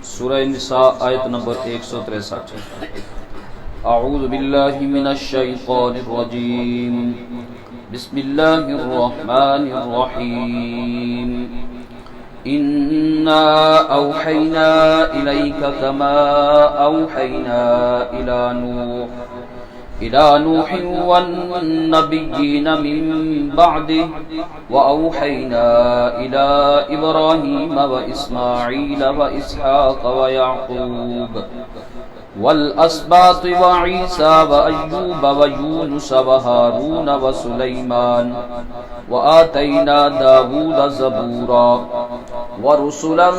سورہ نساء آیت نمبر 163۔ اعوذ باللہ من الشیطان الرجیم، بسم اللہ الرحمن الرحیم۔ انا اوحینا الیک کما اوحینا إلى نوح والنبيين من بعده وأوحينا إلى إبراهيم وإسماعيل وإسحاق ويعقوب والأسباط وعيسى وأيوب ويونس وهارون وسليمان وآتينا داود زبورا ورسلا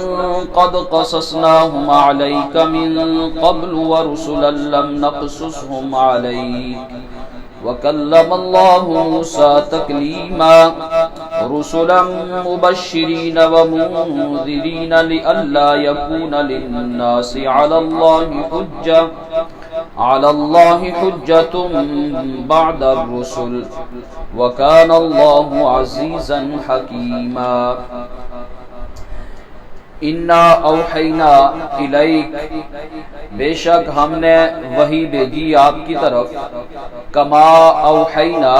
قد قصصناهم عليك من قبل ورسلا لم نقصصهم عليك وكلم الله موسى تكليما رسلا مبشرين ومنذرين لئلا يكون للناس على الله حجة بعد الرسل وكان الله عزيزا حكيما۔ انا اوحینا الیک، بے شک ہم نے وحی بھیجی آپ کی طرف، کما اوحینا،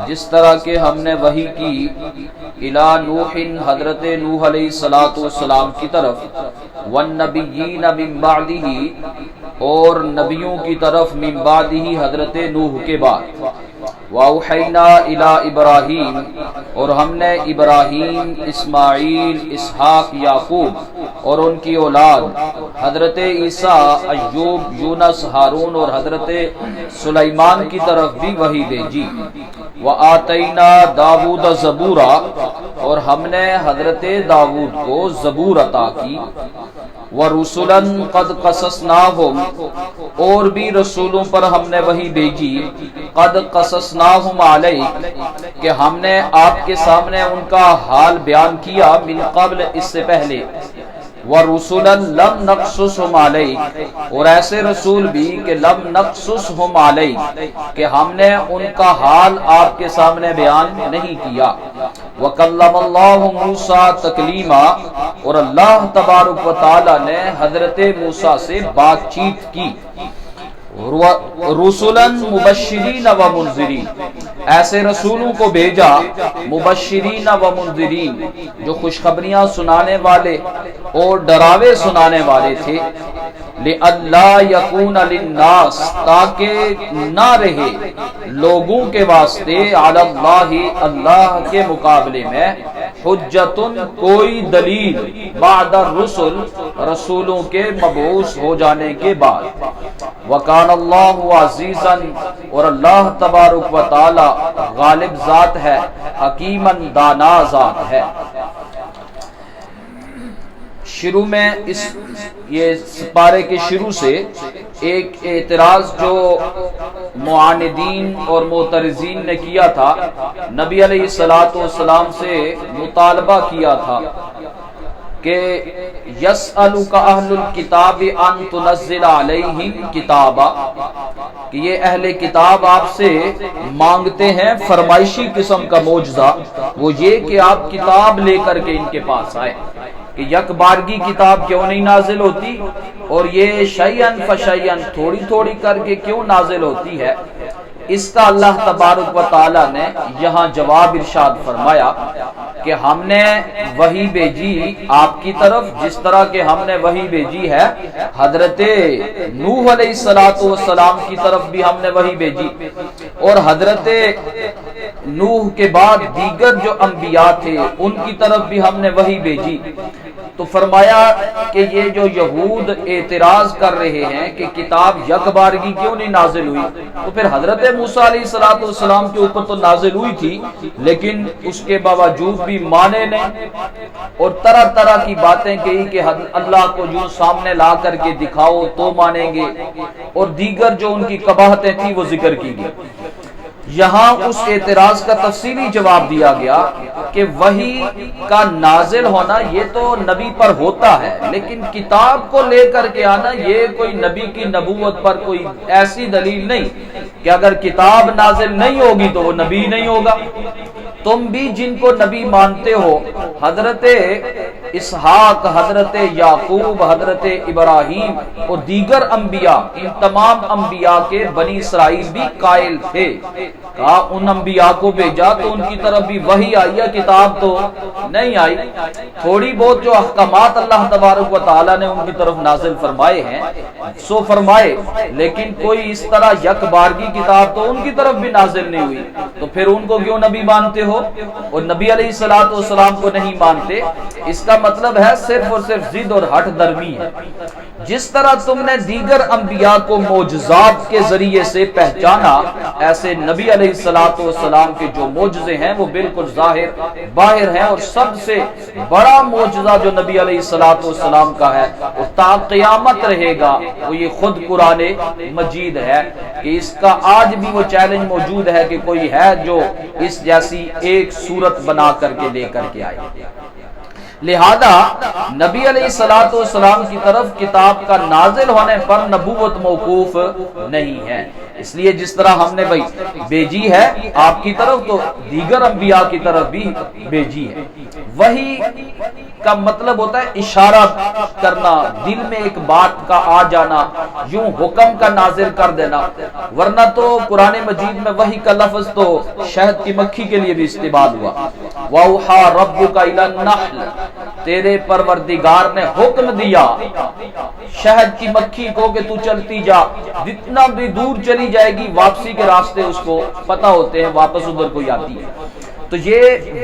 جس طرح کہ ہم نے وحی کی، الی نوح، حضرت نوح علیہ السلام کی طرف، والنبیین من بعدہ، اور نبیوں کی طرف، من بعدہ، حضرت نوح کے بعد، وَأَوْحَيْنَا إِلَىٰ إِبْرَاهِيمَ، اور ہم نے ابراہیم، اسماعیل، اسحاق، یعقوب اور ان کی اولاد، حضرت عیسیٰ، ایوب، یونس، ہارون اور حضرت سلیمان کی طرف بھی وحی بھیجی۔ وَآتَيْنَا دَاوُودَ زَبُورًا، اور ہم نے حضرت داؤد کو زبور عطا کی۔ وَرُسُلًا قَدْ قَصَصْنَاهُمْ، اور بھی رسولوں پر ہم نے وحی بھیجی، قد قصصناہم علیک، کہ ہم نے آپ کے سامنے ان کا حال بیان کیا، من قبل، اس سے پہلے، وَرُسُلًا لَمْ نَقْصُصْهُمْ عَلَيْكَ، اور ایسے رسول بھی کہ لَمْ نَقْصُصْهُمْ عَلَيْكَ، کہ ہم نے ان کا حال آپ کے سامنے بیان نہیں کیا۔ وَكَلَّمَ اللَّهُ مُوسَىٰ تَكْلِيمًا، اور اللہ تبارک و تعالی نے حضرت موسیٰ سے بات چیت کی۔ رسولاً مبشرین و منذرین، ایسے رسولوں کو بھیجا، مبشرین و منذرین، جو خوشخبریاں سنانے والے اور ڈراوے سنانے والے تھے، لئلا یکون للناس، تاکہ نہ رہے لوگوں کے واسطے، علی اللہ، اللہ کے مقابلے میں، حجتن، کوئی دلیل، بعد الرسل، رسولوں کے مبعوث ہو جانے کے بعد۔ وَكَانَ اللَّهُ عَزِيزًا، اور اللہ تبارک و تعالی غالب ذات ہے، حکیماً، دانا ذات ہے۔ شروع میں یہ سپارے کے شروع سے ایک اعتراض جو معاندین اور معترضین نے کیا تھا، نبی علیہ السلام سے مطالبہ کیا تھا کہ یسألک اہل الکتاب ان تنزل علیہم کتابا، کہ یہ اہل کتاب آپ سے مانگتے ہیں فرمائشی قسم کا معجزہ، وہ یہ کہ آپ کتاب لے کر کے ان کے پاس آئے، کہ یک بارگی کتاب کیوں نہیں نازل ہوتی، اور یہ شیئن فشیئن، تھوڑی تھوڑی کر کے کیوں نازل ہوتی ہے۔ اس کا اللہ تبارک و تعالی نے یہاں جواب ارشاد فرمایا کہ ہم نے وحی بھیجی آپ کی طرف، جس طرح کہ ہم نے وحی بھیجی ہے حضرت نوح علیہ السلام کی طرف بھی ہم نے وحی بھیجی، اور حضرت نوح کے بعد دیگر جو انبیاء تھے ان کی طرف بھی ہم نے وحی بھیجی۔ تو فرمایا کہ یہ جو یہود اعتراض کر رہے ہیں کہ کتاب یک بارگی کیوں نہیں نازل ہوئی، تو پھر حضرت موسیٰ علیہ السلام کے اوپر تو نازل ہوئی تھی، لیکن اس کے باوجود بھی مانے نہیں، اور طرح طرح کی باتیں کہی کہ اللہ کو جو سامنے لا کر کے دکھاؤ تو مانیں گے، اور دیگر جو ان کی قباحتیں تھیں وہ ذکر کی گئی۔ یہاں اس اعتراض کا تفصیلی جواب دیا گیا کہ وحی کا نازل ہونا یہ تو نبی پر ہوتا ہے، لیکن کتاب کو لے کر کے آنا یہ کوئی نبی کی نبوت پر کوئی ایسی دلیل نہیں کہ اگر کتاب نازل نہیں ہوگی تو وہ نبی نہیں ہوگا۔ تم بھی جن کو نبی مانتے ہو، حضرت اسحاق، حضرت یعقوب، حضرت ابراہیم اور دیگر انبیاء، ان تمام انبیاء کے بنی اسرائیل بھی قائل تھے۔ کہا ان انبیاء کو بھیجا تو ان کی طرف بھی وحی آئی ہے، کتاب تو نہیں آئی۔ تھوڑی بہت جو احکامات اللہ تبارک و تعالی نے ان کی طرف نازل فرمائے ہیں سو فرمائے، لیکن کوئی اس طرح یک بارگی کتاب تو ان کی طرف بھی نازل نہیں ہوئی، تو پھر ان کو کیوں نبی مانتے ہو اور نبی علیہ الصلوۃ والسلام کو نہیں مانتے؟ اس کا مطلب ہے صرف اور صرف ضد اور ہٹ درمی ہے۔ جس طرح تم نے دیگر انبیاء کو معجزات کے ذریعے سے پہچانا، ایسے نبی علیہ الصلوۃ والسلام کے جو معجزے ہیں وہ بالکل ظاہر باہر ہیں، اور سب سے بڑا معجزہ جو نبی علیہ الصلوۃ والسلام کا ہے وہ تا قیامت رہے گا، وہ یہ خود قرآن مجید ہے کہ اس کا آج بھی وہ چیلنج موجود ہے کہ کوئی ہے جو اس جیسی ایک صورت بنا کر کے لے کر کے آئے۔ لہذا نبی علیہ الصلوۃ والسلام کی طرف کتاب کا نازل ہونے پر نبوت موقوف نہیں ہے۔ اس لیے جس طرح ہم نے بھائی بھیجی ہے آپ کی طرف، تو دیگر انبیاء کی طرف بھی بھیجی ہے۔ وہی کا مطلب ہوتا ہے اشارہ کرنا، دل میں ایک بات کا آ جانا، یوں حکم کا نازل کر دینا، ورنہ تو قرآن مجید میں وحی کا لفظ تو شہد کی مکھی کے لیے بھی استعمال ہوا۔ وَأَوْحَىٰ رَبُّكَ إِلَى النَّحْلِ، تیرے پروردگار نے حکم دیا شہد کی مکھی کو کہ تو چلتی جا، جتنا بھی دور چلی جائے گی واپسی کے راستے اس کو پتہ ہوتے ہیں، واپس ادھر کوئی آتی ہے۔ تو یہ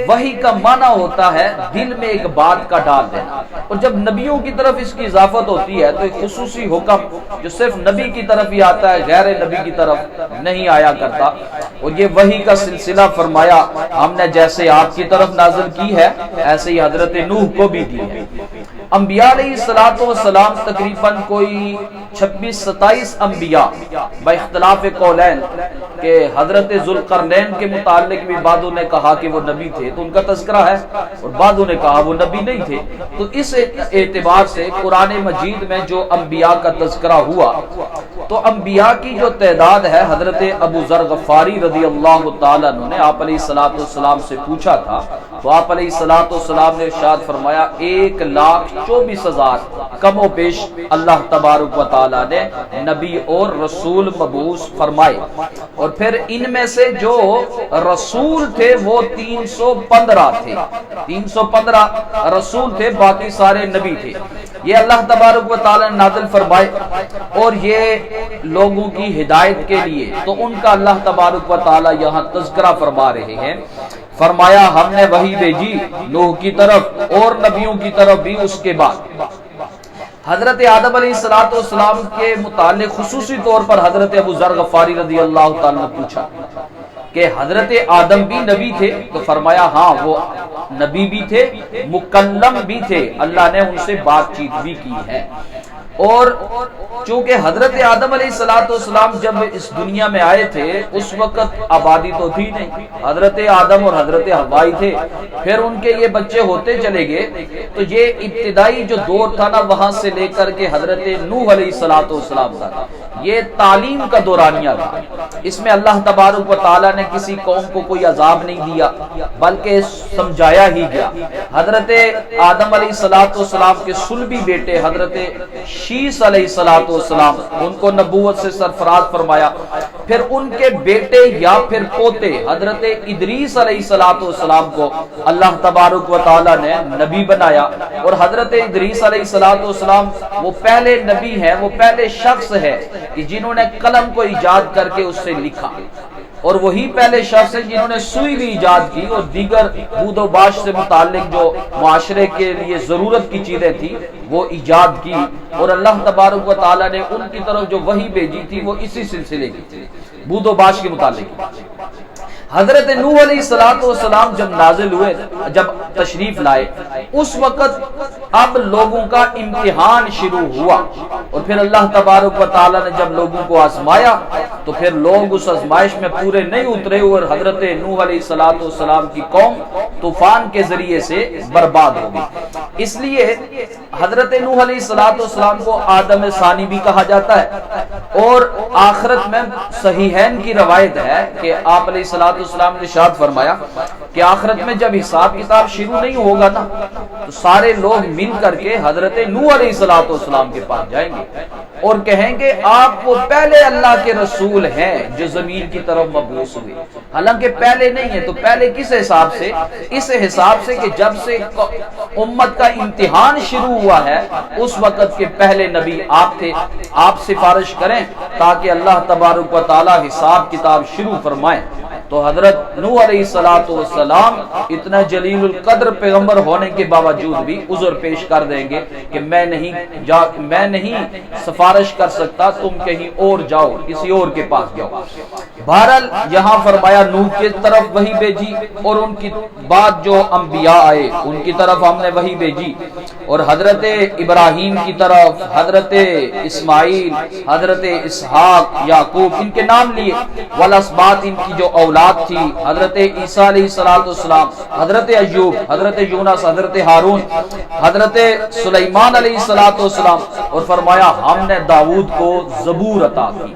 وحی کا معنی ہوتا ہے دل میں ایک بات کا ڈال دینا، اور جب نبیوں کی طرف اس کی اضافت ہوتی ہے تو ایک خصوصی حکم جو صرف نبی کی طرف ہی آتا ہے، غیر نبی کی طرف نہیں آیا کرتا۔ اور یہ وحی کا سلسلہ فرمایا ہم نے جیسے آپ کی طرف نازل کی ہے ایسے ہی حضرت نوح کو بھی دی ہے۔ انبیاء علیہ الصلوۃ والسلام تقریباً کوئی 26-27 انبیاء باختلاف قولین کہ حضرت ذوالقرنین کے متعلق بھی بعضوں نے کہا کہ وہ نبی تھے تو ان کا تذکرہ ہے، اور بعضوں نے کہا وہ نبی نہیں تھے۔ تو اس اعتبار سے قرآن مجید میں جو انبیاء کا تذکرہ ہوا تو انبیاء کی جو تعداد ہے، حضرت ابو ذر غفاری رضی اللہ تعالیٰ عنہ نے آپ علیہ الصلوۃ والسلام سے پوچھا تھا، تو آپ علیہ الصلوۃ والسلام نے ارشاد فرمایا 1,24,000 کم و بیش اللہ تبارک و تعالیٰ نے نبی اور رسول مبعوث فرمائے، اور پھر ان میں سے جو رسول تھے وہ 315 تھے، 315 رسول تھے، باقی سارے نبی تھے۔ یہ اللہ تبارک و تعالیٰ نے نازل فرمائے، اور یہ لوگوں کی ہدایت کے لیے، تو ان کا اللہ تبارک و تعالیٰ یہاں تذکرہ فرما رہے ہیں۔ فرمایا ہم نے وحی بھیجی نوح کی طرف اور نبیوں کی طرف بھی اس کے بعد۔ حضرت آدم علیہ الصلوۃ والسلام کے متعلق خصوصی طور پر حضرت ابو ذر غفاری رضی اللہ تعالیٰ نے پوچھا کہ حضرت آدم بھی نبی تھے؟ تو فرمایا ہاں وہ نبی بھی تھے، مکلم بھی تھے، اللہ نے ان سے بات چیت بھی کی ہے۔ اور چونکہ حضرت آدم علیہ الصلوۃ والسلام جب اس دنیا میں آئے تھے اس وقت آبادی تو تھی نہیں، حضرت آدم اور حضرت حوا تھے، پھر ان کے یہ بچے ہوتے چلے گئے، تو یہ ابتدائی جو دور تھا نا وہاں سے لے کر کے حضرت نوح علیہ الصلوۃ والسلام تھا، یہ تعلیم کا دورانیہ تھا۔ اس میں اللہ تبارک و تعالیٰ نے کسی قوم کو کوئی عذاب نہیں دیا بلکہ سمجھایا ہی گیا۔ حضرت آدم علیہ الصلوۃ والسلام کے صلبی بیٹے حضرت شیس علیہ الصلوۃ والسلام، ان کو نبوت سے سرفراز فرمایا، پھر ان کے بیٹے یا پھر پوتے حضرت ادریس علیہ الصلوۃ والسلام کو اللہ تبارک و تعالیٰ نے نبی بنایا، اور حضرت ادریس علیہ الصلوۃ والسلام وہ پہلے نبی ہیں، وہ پہلے شخص ہے کہ جنہوں نے قلم کو ایجاد کر کے اس سے لکھا، اور وہی پہلے شخص ہیں جنہوں نے سوئی بھی ایجاد کی اور دیگر بود و باش سے متعلق جو معاشرے کے لیے ضرورت کی چیزیں تھی وہ ایجاد کی، اور اللہ تبارک و تعالیٰ نے ان کی طرف جو وحی بھیجی تھی وہ اسی سلسلے کی تھی، بود و باش کے متعلق۔ حضرت نوح علیہ الصلوۃ والسلام جب نازل ہوئے، جب تشریف لائے، اس وقت اب لوگوں کا امتحان شروع ہوا، اور پھر اللہ تبارک و تعالیٰ نے جب لوگوں کو آزمایا تو پھر لوگ اس آزمائش میں پورے نہیں اترے، اور حضرت نوح علیہ الصلوۃ والسلام کی قوم طوفان کے ذریعے سے برباد ہو گئی۔ اس لیے حضرت نوح علیہ الصلوۃ والسلام کو آدم ثانی بھی کہا جاتا ہے، اور آخرت میں صحیحین کی روایت ہے کہ آپ علیہ الصلوۃ والسلام نے ارشاد فرمایا کہ آخرت میں جب حساب کتاب شروع نہیں ہوگا نا تو سارے لوگ مل کر کے حضرت نوح علیہ السلام کے پاس جائیں گے اور کہیں گے آپ وہ پہلے اللہ کے رسول ہیں جو زمین کی طرف مبعوث ہوئے. حالانکہ پہلے نہیں ہے تو پہلے کس حساب سے؟ اس حساب سے کہ جب سے امت کا امتحان شروع ہوا ہے اس وقت کے پہلے نبی آپ تھے. آپ سفارش کریں تاکہ اللہ تبارک و تعالی حساب کتاب شروع فرمائے. تو حضرت نوح علیہ السلام اتنا جلیل القدر پیغمبر ہونے کے باوجود بھی عذر پیش کر دیں گے کہ میں نہیں سفارش کر سکتا، تم کہیں اور جاؤ، کسی اور کے پاس جاؤ. بہرحال یہاں فرمایا نوح کی طرف وحی بھیجی اور ان کی بعد جو انبیاء آئے ان کی طرف ہم نے وحی بھیجی، اور حضرت ابراہیم کی طرف، حضرت اسماعیل، حضرت اسحاق، یعقوب، ان کے نام لیے، والاسباط ان کی جو اولاد تھی، حضرت عیسیٰ علیہ السلام، حضرت ایوب، حضرت یونس، حضرت ہارون، حضرت سلیمان علیہ السلام، اور فرمایا ہم نے داؤد کو زبور عطا کی.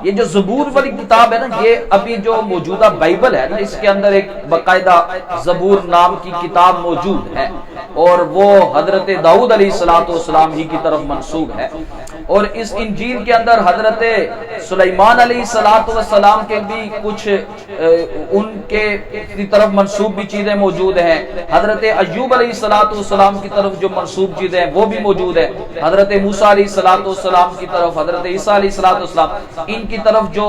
یہ جو زبور والی کتاب ہے نا، یہ ابھی جو موجودہ بائبل ہے نا اس کے اندر ایک باقاعدہ زبور نام کی کتاب موجود ہے اور وہ حضرت داؤد علیہ السلام ہی کی طرف منسوب ہے. اور اس انجیل کے اندر حضرت سلیمان علیہ السلام کے بھی کچھ ان کے طرف منسوب بھی چیزیں موجود ہیں. حضرت ایوب علیہ السلام کی طرف جو منسوب چیزیں ہیں وہ بھی موجود ہے. حضرت موسیٰ علیہ السلام کی طرف، حضرت عیسیٰ علیہ السلام ان کی طرف جو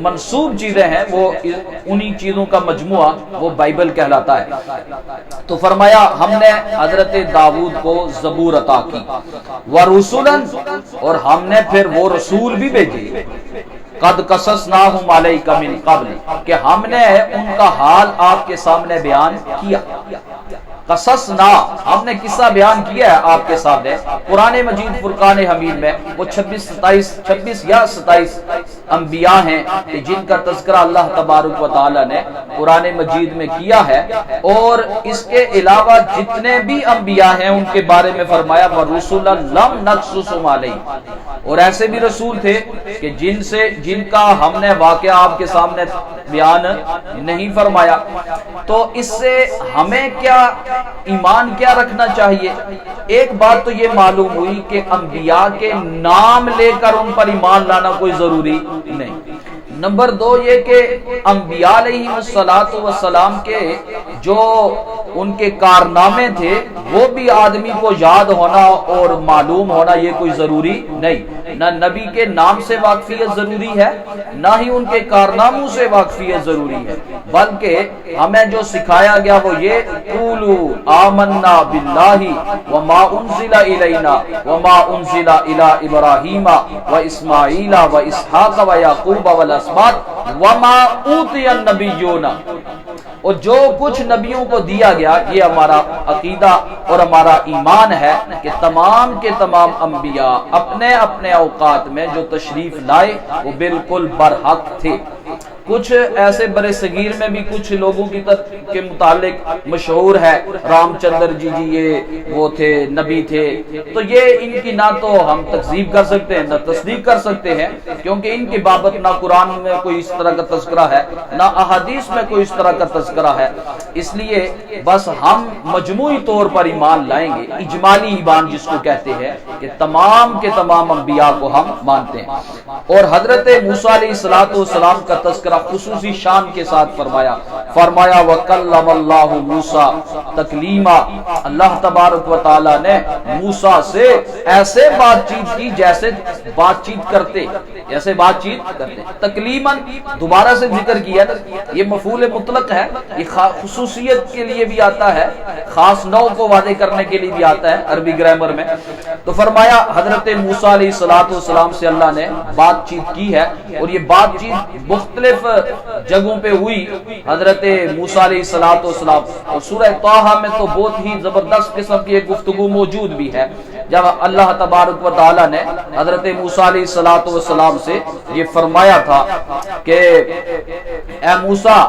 منسوب چیزیں ہیں وہ انہی چیزوں کا مجموعہ وہ بائبل کہلاتا ہے. تو فرمایا ہم نے حضرت داؤد کو زبور عطا کی، وَرُسُلًا، اور ہم نے پھر وہ رسول بھی بھیجے، قد قصصناہم علیک من قبل، کہ ہم نے ان کا حال آپ کے سامنے بیان کیا. قصصنا، ہم نے قصہ بیان کیا ہے آپ کے سامنے. قرآن مجید فرقان حمید میں وہ 26 یا 27 انبیاء ہیں کہ جن کا تذکرہ اللہ تبارک و تعالی نے قرآن مجید میں کیا ہے، اور اس کے علاوہ جتنے بھی انبیاء ہیں ان کے بارے میں فرمایا وَرُسُلًا لَمْ نَقْصُصْهُمْ عَلَيْكَ، اور ایسے بھی رسول تھے کہ جن کا ہم نے واقعہ آپ کے سامنے بیان نہیں فرمایا. تو اس سے ہمیں کیا ایمان کیا رکھنا چاہیے؟ ایک بات تو یہ معلوم ہوئی کہ انبیاء کے نام لے کر ان پر ایمان لانا کوئی ضروری نہیں. نمبر 2 یہ کہ انبیاء علیہ السلام کے جو ان کے کارنامے تھے وہ بھی آدمی کو یاد ہونا اور معلوم ہونا یہ کوئی ضروری نہیں. نہ نبی کے نام سے واقفیت ضروری ہے، نہ ہی ان کے کارناموں سے واقفیت ضروری ہے، بلکہ ہمیں جو سکھایا گیا وہ یہ قولوا آمنا باللہ وما انزل الینا وما انزل الی ابراہیم واسماعیل واسحاق ویعقوب والاسباط وما اوتی النبیون، اور جو کچھ نبیوں کو دیا گیا یہ ہمارا عقیدہ اور ہمارا ایمان ہے کہ تمام کے تمام انبیاء اپنے اپنے اوقات میں جو تشریف لائے وہ بالکل برحق تھے. کچھ ایسے برے صغیر میں بھی کچھ لوگوں کے متعلق مشہور ہے، رام چندر جی یہ وہ تھے، نبی تھے. تو یہ ان کی نہ تو ہم تکذیب کر سکتے ہیں نہ تصدیق کر سکتے ہیں، کیونکہ ان کی بابت نہ قرآن میں کوئی اس طرح کا تذکرہ ہے نہ احادیث میں کوئی اس طرح کا تذکرہ ہے. اس لیے بس ہم مجموعی طور پر ایمان لائیں گے، اجمالی ایمان جس کو کہتے ہیں کہ تمام کے تمام انبیاء کو ہم مانتے ہیں. اور حضرت موسیٰ علیہ السلام کا تذکرہ خصوصی شان کے ساتھ فرمایا وَكَلَّمَ اللَّهُ مُوسَى تَكْلِيمًا، اللہ تبارک و تعالی نے موسیٰ سے ایسے بات چیت کی جیسے بات چیت کرتے. تکلیماً دوبارہ سے ذکر کیا، یہ مفعول مطلق ہے، یہ خصوصیت کے لیے بھی آتا ہے، خاص نوع کو واضح کرنے کے لیے بھی آتا ہے عربی گرامر میں. تو فرمایا حضرت موسیٰ علیہ السلام سے اللہ نے بات چیت کی ہے، اور یہ بات چیت مختلف جگہوں پہ ہوئی. حضرت موسیٰ علیہ السلام اور سورہ طٰہٰ میں تو بہت ہی زبردست قسم کی ایک گفتگو موجود بھی ہے، جب اللہ تبارک و تعالی نے حضرت موسیٰ علیہ السلام سے یہ فرمایا تھا کہ اے موسیٰ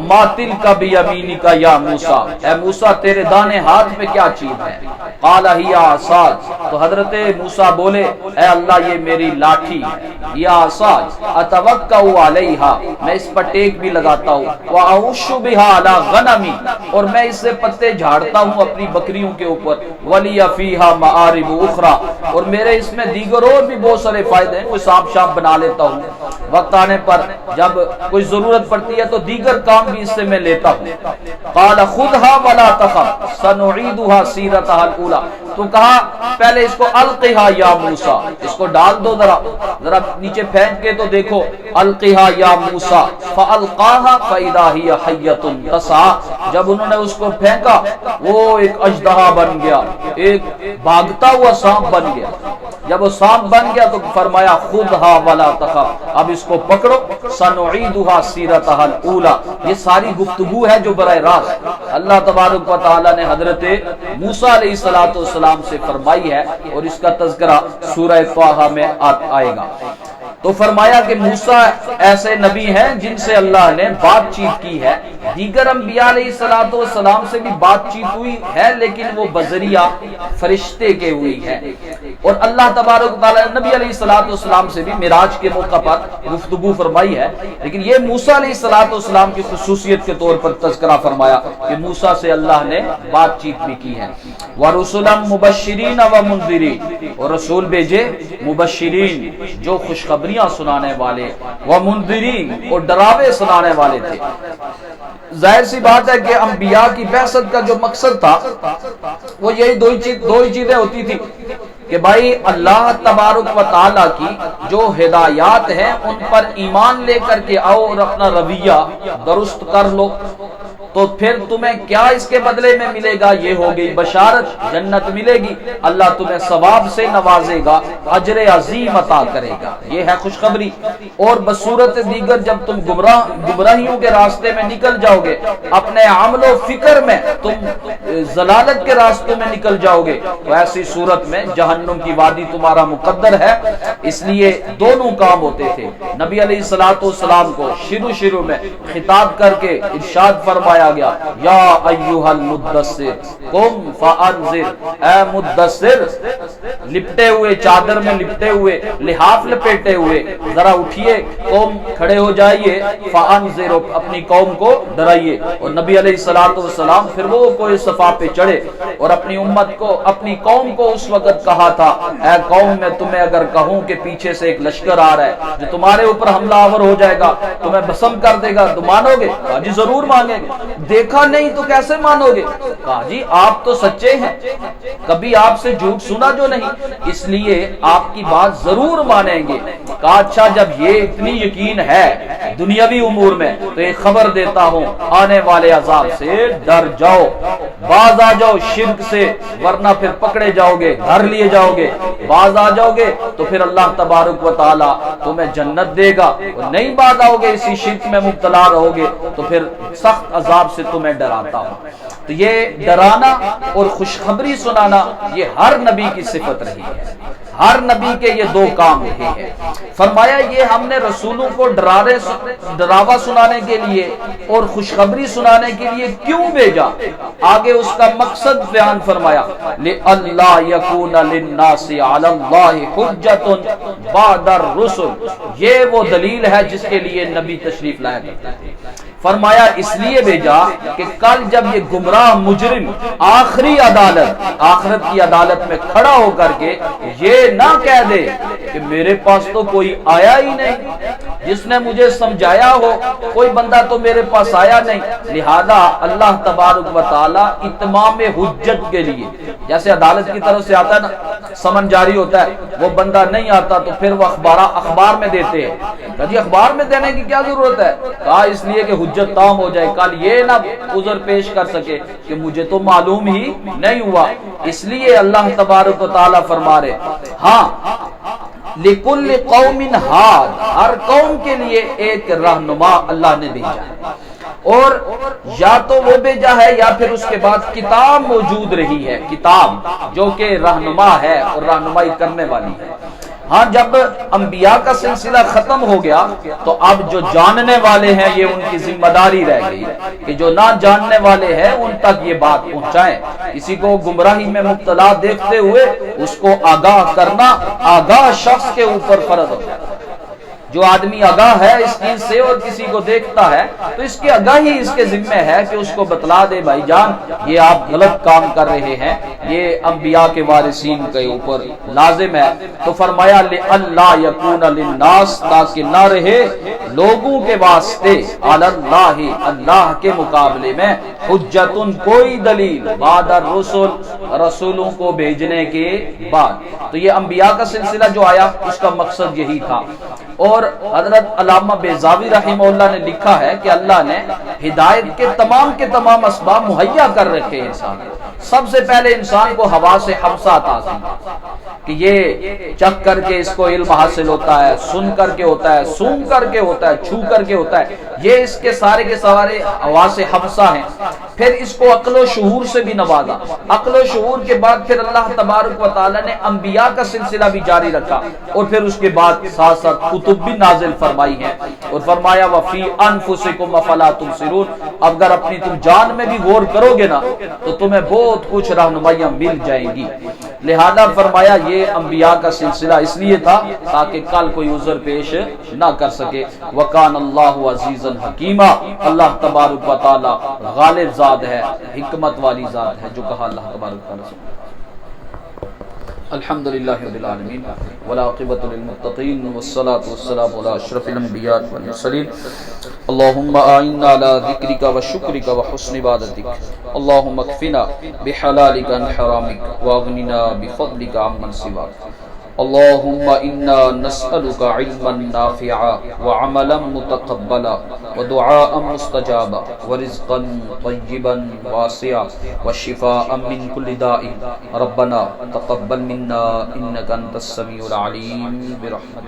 ما تلک بیمینک یا موسیٰ، اے موسیٰ تیرے دانے ہاتھ میں کیا چیز ہے؟ قال ہی عصاج، تو حضرت موسیٰ بولے اے اللہ یہ میری لاٹھی ہے، یا عصاج اتوکا علیہا، میں اس پر ٹیک بھی لگاتا ہوں، وَأَعُشُّ بِهَا عَلَى غَنَمِي، اور میں اس سے پتے جھاڑتا ہوں اپنی بکریوں کے اوپر، وَلِيَ فِيهَا مَآرِبُ أُخْرَى، اور میرے اس میں دیگر اور بھی بہت سارے فائدے ہیں، کوئی سانپ شاپ بنا لیتا ہوں، وقت آنے پر جب کوئی ضرورت پڑتی ہے تو دیگر کام بھی اس سے میں لیتا ہوں۔ قَالَ خُذْهَا وَلَا تَخَفْ سَنُعِيدُهَا سِيرَتَهَا الْأُولَى، تو کہا پہلے اس کو القِھا یا موسیٰ، اس کو ڈال دو، ذرا نیچے پھینک کے تو دیکھو، القِھا یا موسیٰ فَأَلْقَاهَا فَإِذَا هِيَ حَيَّةٌ تَسْعَىٰ، جب انہوں نے اس کو پھینکا وہ ایک اژدہا بن گیا، ایک بھاگتا ہوا سانپ بن گیا۔ جب وہ سانپ بن گیا تو فرمایا خُذْهَا وَلَا تَخَفْ، اب اس کو پکڑو، سَنُعِيدُهَا سِيرَتَهَا الْأُولَى، یہ ساری گفتگو ہے جو براہ راست اللہ تبارک و تعالی نے حضرت موسیٰ علیہ السلام سے فرمائی ہے، اور اس کا تذکرہ سورہ طٰہٰ میں آئے گا۔ تو فرمایا کہ موسیٰ ایسے نبی ہیں جن سے اللہ نے بات چیت کی ہے، دیگر انبیاء علیہ السلام سے بھی بات چیت ہوئی ہے لیکن وہ بذریعہ فرشتے کے ہوئی ہے، اور اللہ تبارک و تعالی نے نبی علیہ السلام سے بھی معراج کے موقع پر گفتگو فرمائی ہے، لیکن یہ موسیٰ علیہ السلام کی خصوصیت کے طور پر تذکرہ فرمایا کہ موسیٰ سے اللہ نے بات چیت بھی کی ہے۔ وَرُسُلًا مُبَشِّرِينَ وَمُنذِرِينَ، اور رسول بھیجے مبشرین جو خوشخبریاں سنانے والے، ومنذرین اور ڈراوے سنانے والے تھے۔ ظاہر سی بات ہے کہ انبیاء کی بعثت کا جو مقصد تھا وہ یہی دو ہی چیزیں ہوتی تھی کہ بھائی اللہ تبارک و تعالیٰ کی جو ہدایات ہیں ان پر ایمان لے کر کے آؤ اور اپنا رویہ درست کر لو، تو پھر تمہیں کیا اس کے بدلے میں ملے گا؟ یہ ہو گئی بشارت، جنت ملے گی، اللہ تمہیں ثواب سے نوازے گا، اجر عظیم عطا کرے گا، یہ ہے خوشخبری۔ اور بصورت دیگر جب تم گمراہیوں کے راستے میں نکل جاؤ گے، اپنے عمل و فکر میں تم ضلالت کے راستے میں نکل جاؤ گے، تو ایسی صورت میں جہنم کی وادی تمہارا مقدر ہے۔ اس لیے دونوں کام ہوتے تھے۔ نبی علیہ السلام کو شروع میں خطاب کر کے ارشاد فرمایا گیا، یا ایھا المدثر قم فانذر، اے مدثر، لپٹے ہوئے، چادر میں لپٹے ہوئے، لحاف لپیٹے ہوئے، ذرا اٹھیے، قوم کھڑے ہو جائیے، فانذر، اپنی قوم کو ڈرائیے۔ اور نبی علیہ السلام پھر وہ کوئی صفا پہ چڑھے اور اپنی امت کو، اپنی قوم کو اس وقت کہا تھا، اے قوم میں تمہیں اگر کہوں کہ پیچھے سے ایک لشکر آ رہا ہے جو تمہارے اوپر حملہ آور ہو جائے گا، تمہیں بسم کر دے گا، تو مانو گے؟ کہا جی ضرور مانیں گے۔ دیکھا نہیں تو کیسے مانو گے؟ کہا جی آپ تو سچے ہیں، کبھی آپ سے جھوٹ سنا جو نہیں، اس لیے آپ کی بات ضرور مانیں گے۔ کہا اچھا جب یہ اتنی یقین ہے دنیاوی امور میں تو ایک خبر دیتا ہوں، آنے والے عذاب سے ڈر جاؤ، باز آ جاؤ شرک سے، ورنہ پھر پکڑے جاؤ گے، گھر لیے جاؤ گے۔ باز آ جاؤ گے تو پھر اللہ تبارک و تعالی تمہیں جنت دے گا، اور نہیں باز آؤ گے، اسی شرک میں مبتلا رہو گے تو پھر سخت عذاب سے تمہیں ڈراتا ہوں۔ تو یہ ڈرانا اور خوشخبری سنانا یہ ہر نبی کی صفت رہی ہے، ہر نبی کے یہ دو کام رہے ہیں۔ فرمایا یہ ہم نے رسولوں کو ڈراوا سنانے کے لیے اور خوشخبری سنانے کے لیے کیوں بھیجا؟ آگے اس کا مقصد بیان فرمایا، لِأَلَّا يَكُونَ لِلنَّاسِ عَلَى اللَّهِ حُجَّةٌ بَعْدَ الرُّسُلِ، یہ وہ دلیل ہے جس کے لیے نبی تشریف لایا کرتے ہیں۔ فرمایا اس لیے بھیجا کہ کل جب یہ گمراہ مجرم آخری عدالت، آخرت کی عدالت میں کھڑا ہو کر کے یہ نہ کہہ دے کہ میرے پاس تو کوئی آیا ہی نہیں، جس نے مجھے سمجھایا ہو کوئی بندہ تو میرے پاس آیا نہیں۔ لہذا اللہ تبارک و تعالی اتمام حجت کے لیے، جیسے عدالت کی طرف سے آتا ہے نا، سمن جاری ہوتا ہے، وہ بندہ نہیں آتا تو پھر وہ اخبار میں دیتے ہیں۔ کہ اخبار میں دینے کی کیا ضرورت ہے؟ کہا اس لیے کہ حجت تام ہو جائے، کل یہ نہ عذر پیش کر سکے کہ مجھے تو معلوم ہی نہیں ہوا۔ اس لیے اللہ تبارک و تعالی فرما رہے، ہاں لِكُلِّ قَوْمٍ هَادٍ، ہر قوم کے لیے ایک رہنما اللہ نے بھیجا ہے، اور یا تو وہ بھیجا ہے یا پھر اس کے بعد کتاب موجود رہی ہے، کتاب جو کہ رہنما ہے اور رہنمائی کرنے والی ہے۔ ہاں جب انبیاء کا سلسلہ ختم ہو گیا تو اب جو جاننے والے ہیں یہ ان کی ذمہ داری رہ گئی کہ جو نہ جاننے والے ہیں ان تک یہ بات پہنچائیں۔ کسی کو گمراہی میں مبتلا دیکھتے ہوئے اس کو آگاہ کرنا آگاہ شخص کے اوپر فرض ہوتا ہے۔ جو آدمی آگاہ ہے اس چیز سے اور کسی کو دیکھتا ہے تو اس کی آگاہی اس کے ذمہ ہے کہ اس کو بتلا دے بھائی جان یہ آپ غلط کام کر رہے ہیں، یہ انبیاء کے وارثین کے اوپر لازم ہے۔ تو فرمایا لِأَلَّا يَكُونَ لِلنَّاسِ، تاکہ نہ رہے لوگوں کے واسطے علی اللہ، اللہ کے مقابلے میں حجتن کوئی دلیل بعد الرسل، رسولوں کو بھیجنے کے بعد۔ تو یہ انبیاء کا سلسلہ جو آیا اس کا مقصد یہی تھا۔ اور حضرت علامہ بیضاوی رحمہ اللہ نے لکھا ہے کہ اللہ نے ہدایت کے تمام اسباب مہیا کر رکھے انسان کو۔ سب سے پہلے انسان کو حواس خمسہ عطا کی کہ یہ چکھ کر کے اس کو علم حاصل ہوتا ہے، سن کر کے ہوتا ہے، سونگ کر کے ہوتا ہے، چھو کر کے ہوتا ہے، یہ اس کے سارے حواس خمسہ ہیں۔ پھر اس کو عقل و شعور سے بھی نوازا، عقل و شعور کے بعد پھر اللہ تبارک و تعالی نے انبیاء کا سلسلہ بھی جاری رکھا، اور پھر اس کے بعد ساتھ ساتھ کتب بھی نازل فرمائی ہیں، اور فرمایا وَفِي أَنفُسِكُمْ أَفَلَا تُبْصِرُونَ، اگر اپنی تم جان میں بھی غور کرو گے نا تو تمہیں بہت کچھ رہنمائیاں مل جائیں گی۔ لہذا فرمایا یہ انبیاء کا سلسلہ اس لیے تھا تاکہ کل کوئی عذر پیش نہ کر سکے۔ وَكَانَ اللَّهُ عَزِيزًا حَكِيمًا، اللہ تبارک و تعالی غالب ذات ہے، حکمت والی ذات ہے، جو کہا اللہ تبارک و تعالی۔ الحمدللہ رب العالمین والعاقبۃ للمتقین والصلاة والسلام علی اشرف الانبیاء والمرسلین۔ اللہم اعنا علی ذکرک وشکرک وحسن عبادتک، اللہم اکفنا بحلالک عن حرامک واغننا بفضلک عمن سواک۔ اللہم انا نسألک علما نافعا وعملا متقبلا ودعاء مستجابا ورزقا طیبا واسعا وشفاء من كل داء، ربنا تقبل منا انک انت السمیع العلیم برحمتک۔